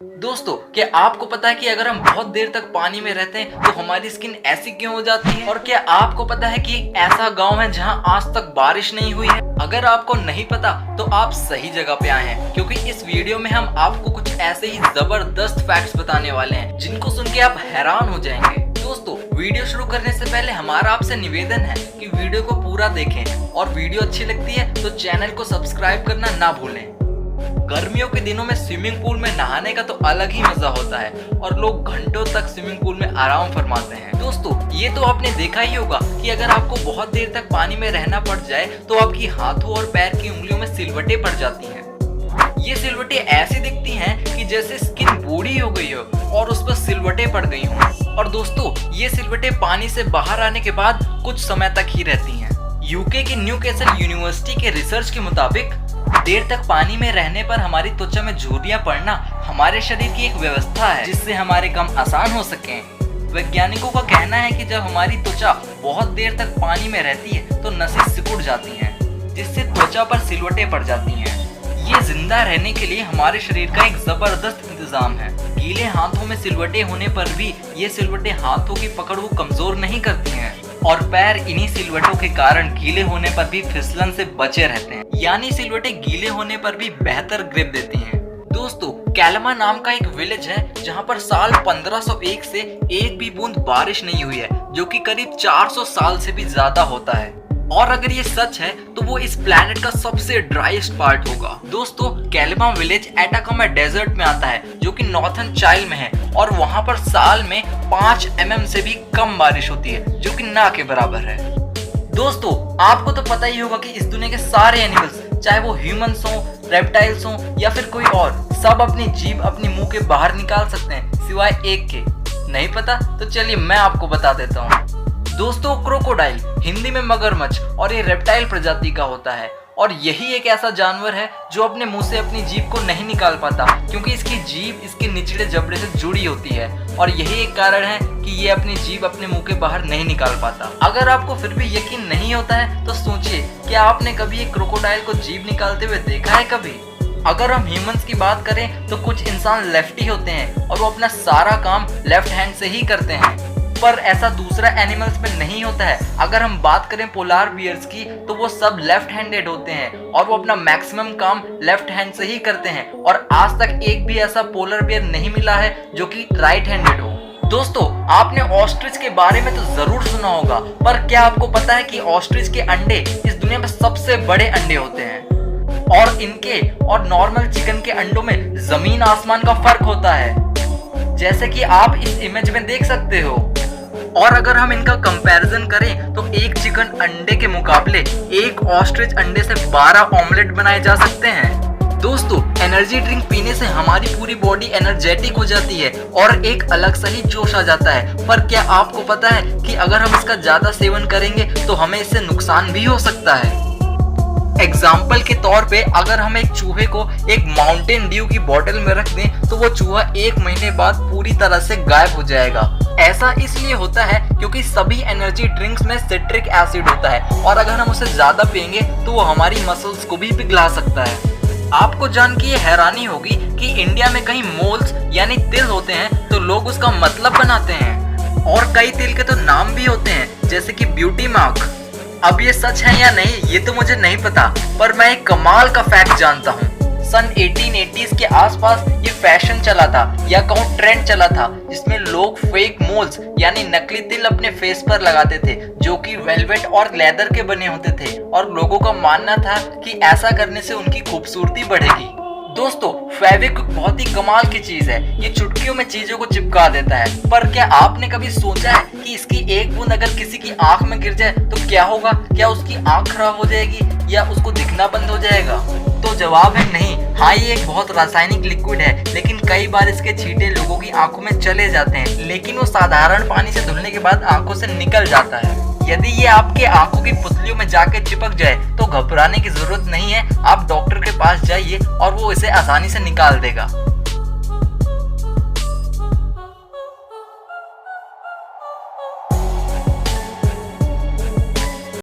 दोस्तों, क्या आपको पता है कि अगर हम बहुत देर तक पानी में रहते हैं तो हमारी स्किन ऐसी क्यों हो जाती है? और क्या आपको पता है कि एक ऐसा गांव है जहां आज तक बारिश नहीं हुई है? अगर आपको नहीं पता तो आप सही जगह पे आए हैं, क्योंकि इस वीडियो में हम आपको कुछ ऐसे ही जबरदस्त फैक्ट्स बताने वाले हैं जिनको सुन के आप हैरान हो जाएंगे। दोस्तों, वीडियो शुरू करने से पहले हमारा आपसे निवेदन है कि वीडियो को पूरा देखें और वीडियो अच्छी लगती है तो चैनल को सब्सक्राइब करना ना भूलें। गर्मियों के दिनों में स्विमिंग पूल में नहाने का तो अलग ही मजा होता है और लोग घंटों तक स्विमिंग पूल में आराम फरमाते हैं। दोस्तों, ये तो आपने देखा ही होगा कि अगर आपको बहुत देर तक पानी में रहना पड़ जाए तो आपकी हाथों और पैर की उंगलियों में सिलवटें पड़ जाती हैं। ये सिलवटें ऐसी दिखती हैं कि जैसे स्किन बूढ़ी हो गई हो और उस पर सिलवटें पड़ गई हों। और दोस्तों, ये सिलवटें पानी से बाहर आने के बाद कुछ समय तक ही रहती हैं। यूके की न्यूकैसल यूनिवर्सिटी के रिसर्च के मुताबिक देर तक पानी में रहने पर हमारी त्वचा में झुर्रियां पड़ना हमारे शरीर की एक व्यवस्था है जिससे हमारे काम आसान हो सके। वैज्ञानिकों का कहना है कि जब हमारी त्वचा बहुत देर तक पानी में रहती है तो नसें सिकुड़ जाती हैं, जिससे त्वचा पर सिलवटें पड़ जाती हैं। ये जिंदा रहने के लिए हमारे शरीर का एक जबरदस्त इंतजाम है। गीले हाथों में सिलवटें होने पर भी ये सिलवटें हाथों की पकड़ को कमजोर नहीं करती हैं और पैर इन्हीं सिलवटों के कारण गीले होने पर भी फिसलन से बचे रहते हैं, यानी सिलवटें गीले होने पर भी बेहतर ग्रिप देती हैं। दोस्तों, कैलमा नाम का एक विलेज है जहां पर साल 1501 से एक भी बूंद बारिश नहीं हुई है, जो कि करीब 400 साल से भी ज्यादा होता है। और अगर ये सच है तो वो इस प्लेनेट का सबसे ड्राइएस्ट पार्ट होगा। दोस्तों, कैलमा विलेज एटाकामा डेजर्ट में आता है जो कि नॉर्थर्न चाइल्ड में है और वहां पर साल में 5 mm से भी कम बारिश होती है, जो कि ना के बराबर है। दोस्तों, आपको तो पता ही होगा कि इस दुनिया के सारे एनिमल्स, चाहे वो ह्यूमंस हो, रेप्टाइल्स हो या फिर कोई और, सब अपनी जीभ अपने मुंह के बाहर निकाल सकते हैं सिवाय एक के। नहीं पता? तो चलिए मैं आपको बता देता हूँ। दोस्तों, क्रोकोडाइल हिंदी में मगरमच्छ और ये रेप्टाइल प्रजाति का होता है और यही एक ऐसा जानवर है जो अपने मुंह से अपनी जीभ को नहीं निकाल पाता, क्योंकि इसकी जीभ इसके निचले जबड़े से जुड़ी होती है और यही एक कारण है कि ये अपनी जीभ अपने मुंह के बाहर नहीं निकाल पाता। अगर आपको फिर भी यकीन नहीं होता है तो सोचिए, क्या आपने कभी एक क्रोकोडाइल को जीभ निकालते हुए देखा है कभी? अगर हम ह्यूमंस की बात करें तो कुछ इंसान लेफ्टी होते हैं और वो अपना सारा काम लेफ्ट हैंड से ही करते हैं, पर ऐसा दूसरा एनिमल्स में नहीं होता है। अगर हम बात करें पोलार बियर्स की तो वो सब लेफ्ट हैंडेड होते हैं और वो अपना मैक्सिमम काम लेफ्ट हैंड से ही करते हैं और आज तक एक भी ऐसा पोलर बियर नहीं मिला है जो कि राइट हैंडेड हो। दोस्तों, आपने ऑस्ट्रिच के बारे में तो जरूर सुना होगा, पर क्या आपको पता है कि ऑस्ट्रिच के अंडे इस दुनिया में सबसे बड़े अंडे होते हैं और इनके और नॉर्मल चिकन के अंडों में जमीन आसमान का फर्क होता है, जैसे कि आप इस इमेज में देख सकते हो। और अगर हम इनका कंपैरिजन करें तो एक चिकन अंडे के मुकाबले एक ऑस्ट्रिच अंडे से 12 ऑमलेट बनाए जा सकते हैं। दोस्तों, एनर्जी ड्रिंक पीने से हमारी पूरी बॉडी एनर्जेटिक हो जाती है और एक अलग सा ही जोश आ जाता है, पर क्या आपको पता है कि अगर हम इसका ज्यादा सेवन करेंगे तो हमें इससे नुकसान भी हो सकता है। एग्जाम्पल के तौर पे अगर हम एक चूहे को एक माउंटेन ड्यू की बोतल में रख दें तो वो चूहा 1 महीने बाद पूरी तरह से गायब हो जाएगा। ऐसा इसलिए होता है क्योंकि सभी एनर्जी ड्रिंक्स में सिट्रिक एसिड होता है और अगर हम उसे ज्यादा पिएंगे तो वो हमारी मसल्स को भी पिघला सकता है। आपको जान के ये हैरानी होगी कि इंडिया में कहीं मोल्स यानी तिल होते हैं तो लोग उसका मतलब बनाते हैं और कई तिल के तो नाम भी होते हैं, जैसे कि ब्यूटी मार्क। अब ये सच है या नहीं ये तो मुझे नहीं पता, पर मैं एक कमाल का फैक्ट जानता हूँ। सन 1880s के आसपास ये फैशन चला था या कहूँ ट्रेंड चला था, जिसमें लोग फेक मोल्स यानी नकली तिल अपने फेस पर लगाते थे जो कि वेलवेट और लेदर के बने होते थे और लोगों का मानना था कि ऐसा करने से उनकी खूबसूरती बढ़ेगी। दोस्तों, फेविक्विक बहुत ही कमाल की चीज है, ये चुटकियों में चीजों को चिपका देता है, पर क्या आपने कभी सोचा है कि इसकी एक बूंद अगर किसी की आंख में गिर जाए तो क्या होगा? क्या उसकी आंख खराब हो जाएगी या उसको दिखना बंद हो जाएगा? तो जवाब है नहीं। हाँ, ये एक बहुत रासायनिक लिक्विड है, लेकिन कई बार इसके छींटे लोगों की आंखों में चले जाते हैं, लेकिन वो साधारण पानी से धुलने के बाद आंखों से निकल जाता है। यदि ये आपके आंखों की पुतलियों में जाके चिपक जाए तो घबराने की जरूरत नहीं है, आप डॉक्टर के पास जाइए और वो इसे आसानी से निकाल देगा।